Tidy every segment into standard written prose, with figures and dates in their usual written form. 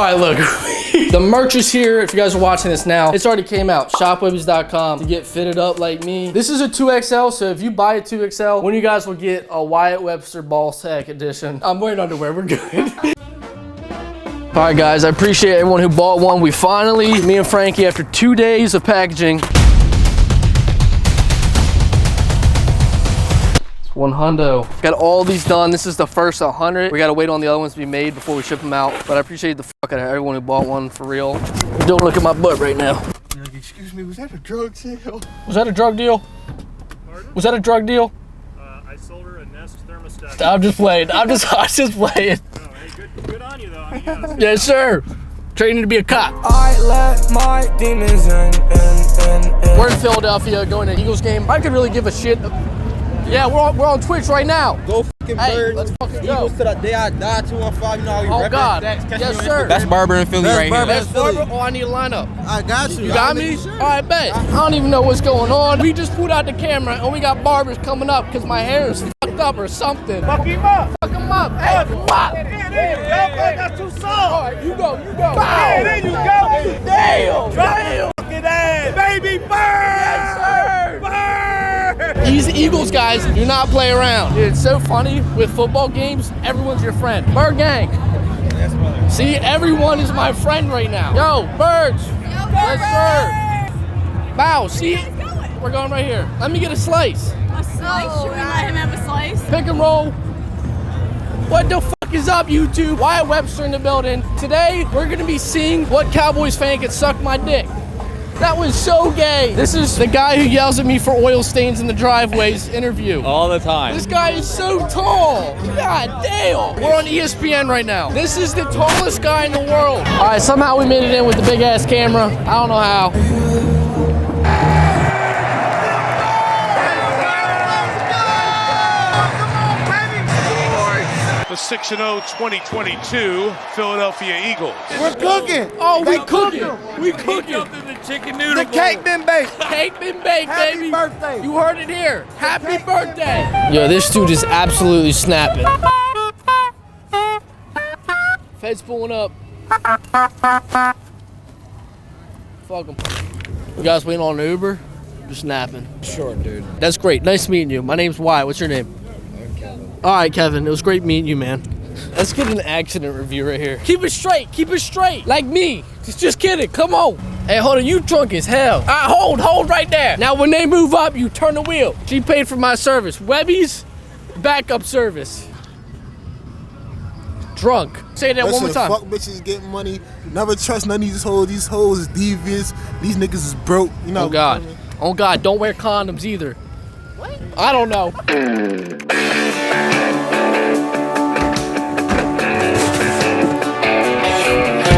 right, look. The merch is here. If you guys are watching this now, it's already came out. Shopwebbies.com to get fitted up like me. This is a 2XL, so if you buy a 2XL, one of you guys will get a Wyatt Webster ball sack edition. I'm wearing underwear. We're good. All right, guys, I appreciate everyone who bought one. We finally, me and Frankie, after 2 days of packaging, it's $100. Got all these done. This is the first 100. We got to wait on the other ones to be made before we ship them out. But I appreciate the fuck out of everyone who bought one, for real. Don't look at my butt right now. Excuse me, was that a drug sale? Was that a drug deal? Pardon? Was that a drug deal? I sold her a Nest thermostat. I'm just playing. I'm just playing. Oh, hey, good on you though. I mean, yeah, Yes, sir. Training to be a cop. I let my demons in. We're in Philadelphia going to Eagles game. I could really give a shit. Yeah, we're on Twitch right now. Go fucking bird. Let's fucking go. Eagles to the day I die, 215. You know how you Oh, rep God. it? Yes, sir. That's Barber in Philly right here. That's Barber. Oh, I need a lineup. I got you. You got me? All right, bet. I don't even know what's going on. We just put out the camera and we got barbers coming up because my hair is fucked up or something. fuck him up. Fuck them up. Hey, what? That's too soft. All right, you go. Yeah, there you go. Damn. Fucking ass. Baby bird. Yes, sir. Bird. These Eagles guys do not play around. Dude, it's so funny with football games. Everyone's your friend. Bird gang. See, everyone is my friend right now. Yo, birds. Yes, sir. Bow. See, we're going right here. Let me get a slice. A slice? Should we let him have a slice? Pick and roll. What the fuck is up, YouTube? WyattWebsterr in the building. Today, we're gonna be seeing what Cowboys fan could suck my dick. That was so gay. This is the guy who yells at me for oil stains in the driveways interview. All the time. This guy is so tall. God damn. We're on ESPN right now. This is the tallest guy in the world. All right, somehow we made it in with the big ass camera. I don't know how. The 6-0 2022 Philadelphia Eagles. We're cooking. Oh, we cooking. We cooking. The chicken noodle. The cake been baked. Cake been baked, Happy baby. birthday. You heard it here. Happy birthday. Yo, this dude is absolutely snapping. Fed's pulling up. Fuck him. You guys waiting on an Uber? Just snapping. Sure, dude. That's great. Nice meeting you. My name's Wyatt. What's your name? All right, Kevin. It was great meeting you, man. Let's get an accident review right here. Keep it straight. Keep it straight. Like me. Just kidding. Come on. Hey, hold on. You drunk as hell. All right, hold right there. Now, when they move up, you turn the wheel. She paid for my service. Webby's backup service. Drunk. Say that one more time. Fuck bitches getting money. Never trust none of these hoes. These hoes is devious. These niggas is broke. You know. Oh, God. Oh, God. Don't wear condoms either. What? I don't know.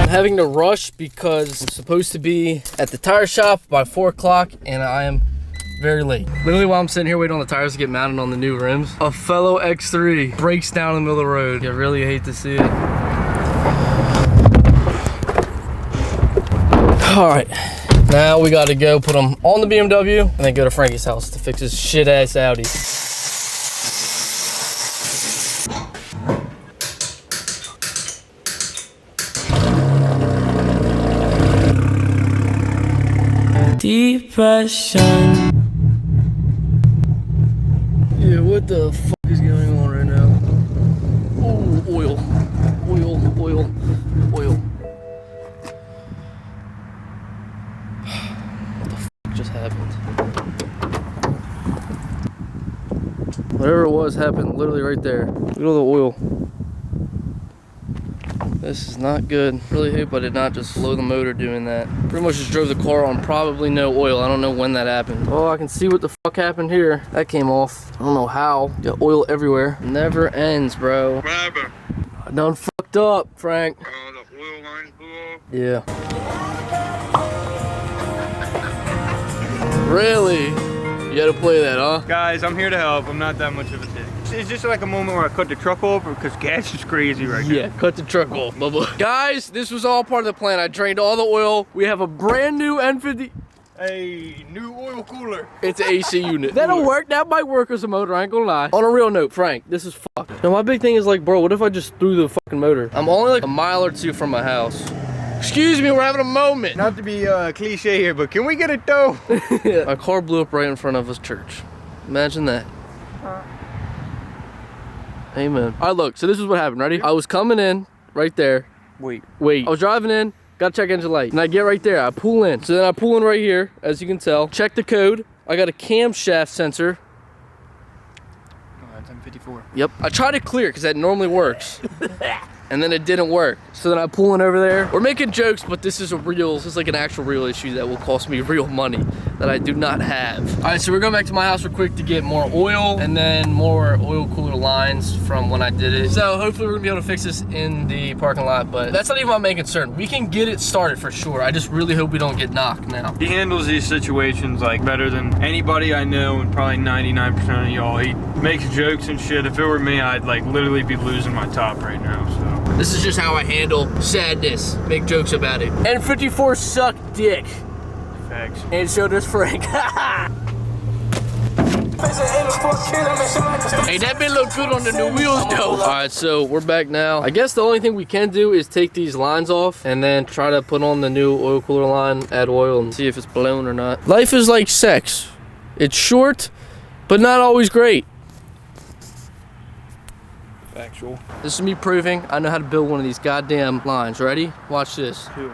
Having to rush because I'm supposed to be at the tire shop by 4 o'clock and I am very late. Literally while I'm sitting here waiting on the tires to get mounted on the new rims, a fellow X3 breaks down in the middle of the road. I really hate to see it. All right, now we gotta go put them on the BMW and then go to Frankie's house to fix his shit ass Audi. Depression. Yeah, what the fuck is going on right now? Oh, oil. What the fuck just happened? Whatever it was happened literally right there. Look at all the oil. This is not good. Really hope I did not just blow the motor doing that. Pretty much just drove the car on probably no oil. I don't know when that happened. Oh, I can see what the fuck happened here. That came off. I don't know how. Got oil everywhere. Never ends, bro. What happened? I done fucked up, Frank. The oil lines blew off? Yeah. Really? You had to play that, huh? Guys, I'm here to help. I'm not that much of a dick. It's just like a moment where I cut the truck off because gas is crazy right now. Yeah, cut the truck off, bubba. Guys, this was all part of the plan. I drained all the oil. We have a brand new N50. a new oil cooler. It's an AC unit. That'll work. That might work as a motor. I ain't gonna lie. On a real note, Frank, this is fucked. Now my big thing is like, bro, what if I just threw the fucking motor? I'm only like a mile or two from my house. Excuse me, we're having a moment. Not to be cliche here, but can we get it though? My car blew up right in front of his church. Imagine that. Amen. All right, look, so this is what happened, ready? I was coming in right there. Wait. I was driving in, got to check engine light. And I get right there, I pull in. So then I pull in right here, as you can tell. Check the code. I got a camshaft sensor. Oh, that's M54. Yep. I tried to clear because that normally works. And then it didn't work. So then I pull in over there. We're making jokes, but this is like an actual real issue that will cost me real money that I do not have. All right, so we're going back to my house real quick to get more oil and then more oil cooler lines from when I did it. So hopefully we're gonna be able to fix this in the parking lot, but that's not even my main concern. We can get it started for sure. I just really hope we don't get knocked now. He handles these situations like better than anybody I know, and probably 99% of y'all. He makes jokes and shit. If it were me, I'd like literally be losing my top right now, so. This is just how I handle sadness. Make jokes about it. And 54 suck dick. Facts. And so does Frank. Hey, that bit look good on the new wheels though. All right, so we're back now. I guess the only thing we can do is take these lines off and then try to put on the new oil cooler line, add oil, and see if it's blown or not. Life is like sex. It's short, but not always great. Factual. This is me proving I know how to build one of these goddamn lines. Ready? Watch this. Two.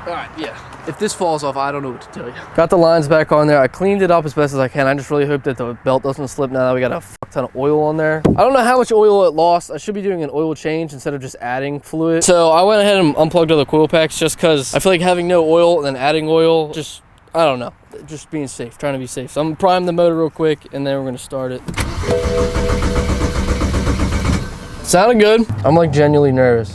All right, yeah. If this falls off, I don't know what to tell you. Got the lines back on there. I cleaned it up as best as I can. I just really hope that the belt doesn't slip now that we got a fuck ton of oil on there. I don't know how much oil it lost. I should be doing an oil change instead of just adding fluid. So I went ahead and unplugged all the coil packs just because I feel like having no oil and then adding oil, just, I don't know. Just being safe, trying to be safe. So I'm gonna prime the motor real quick and then we're gonna start it. Sounded good. I'm like genuinely nervous.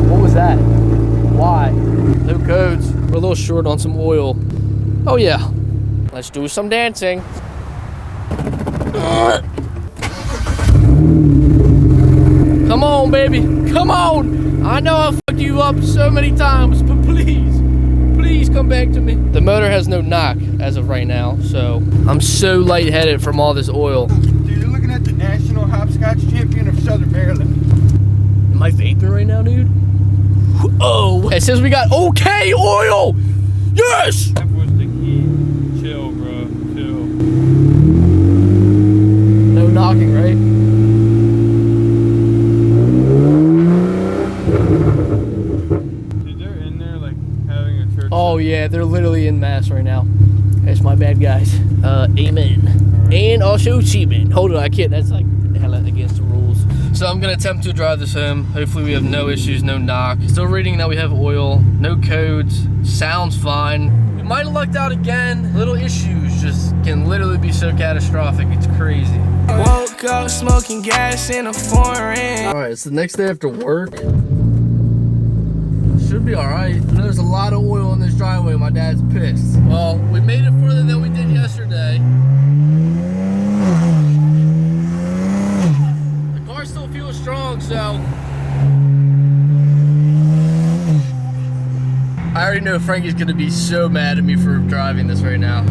What was that? Why? No codes. We're a little short on some oil. Oh yeah. Let's do some dancing. Come on, baby. Come on. I know I fucked you up so many times, but please come back to me. The motor has no knock as of right now, so I'm so lightheaded from all this oil. Dude, you're looking at the national hopscotch champion of Southern Maryland. Am I vaping right now, dude? Oh, it says we got okay oil. Yes. That was the key. Chill, bro. Chill. No knocking, right? Oh yeah, they're literally in mass right now. That's my bad, guys. Amen. Right. And also semen. Hold on, I can't. That's like hella against the rules. So I'm gonna attempt to drive this home. Hopefully we have no issues, no knock. Still reading that we have oil, no codes. Sounds fine. We might have lucked out again. Little issues just can literally be so catastrophic. It's crazy. Woke up smoking gas in a foreign. All right, it's the next day after work. Should be all right. There's a lot of oil in this driveway. My dad's pissed. Well, we made it further than we did yesterday. The car still feels strong, so I already know Frankie's gonna be so mad at me for driving this right now.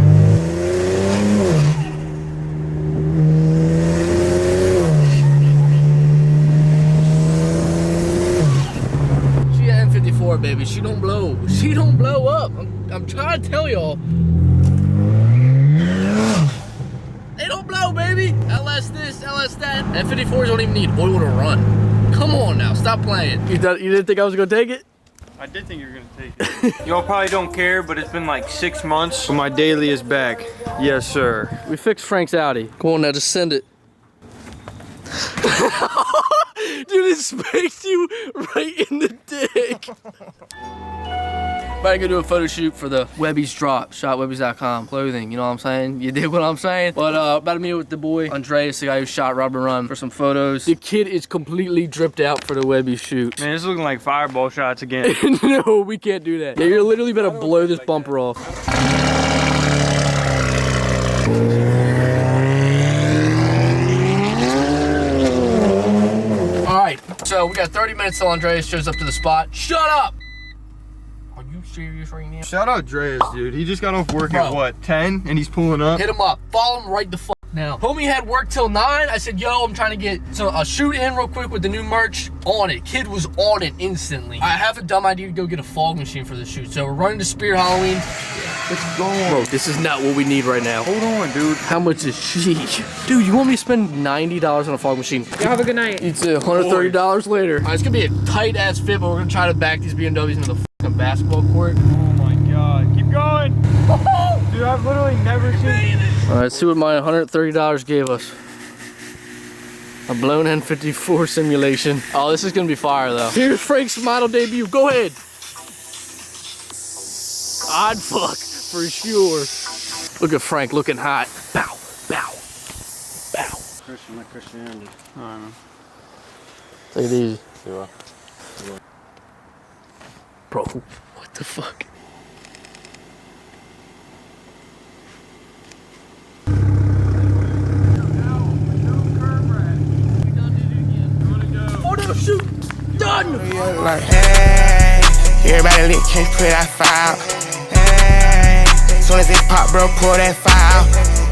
Baby, she don't blow. She don't blow up. I'm trying to tell y'all. They don't blow, baby. LS this, LS that. F54s don't even need oil to run. Come on now, stop playing. You didn't think I was gonna take it? I did think you were gonna take it. Y'all probably don't care, but it's been like 6 months. But my daily is back. Yes, sir. We fixed Frank's Audi. Come on now, just send it. Dude, it spanked you right in the dick. About to go do a photo shoot for the Webby's drop, shotwebbies.com clothing, you know what I'm saying? You dig what I'm saying? But about to meet with the boy, Andreas, the guy who shot Rob and Run, for some photos. The kid is completely dripped out for the Webby shoot. Man, it's looking like fireball shots again. No, we can't do that. Yeah, you're literally about to blow this bumper off. So we got 30 minutes till Andreas shows up to the spot. Shut up! Are you serious right now? Shout out Dreas, dude. He just got off work Bro. at what, 10? And he's pulling up. Hit him up. Follow him right the fuck now. Homie had work till 9. I said, yo, I'm trying to get a shoot in real quick with the new merch. On it. Kid was on it instantly. I have a dumb idea to go get a fog machine for the shoot. So we're running to Spear Halloween. Let's go. Bro, this is not what we need right now. Hold on, dude. How much is she? Dude, you want me to spend $90 on a fog machine? Y'all have a good night. It's $130 later. All right, it's gonna be a tight ass fit, but we're gonna try to back these BMWs into the fucking basketball court. Oh my God. Keep going. Dude, I've literally never seen this. All right, let's see what my $130 gave us. A blown N54 simulation. Oh, this is gonna be fire though. Here's Frank's model debut. Go ahead. Odd fuck for sure. Look at Frank looking hot. Bow, bow, bow. Christian, like Christianity. I don't know. Take it easy. Bro, what the fuck? Shoot! Done! Like, hey, everybody lit, can't put that file. Hey, soon as it pop, bro, pull that file.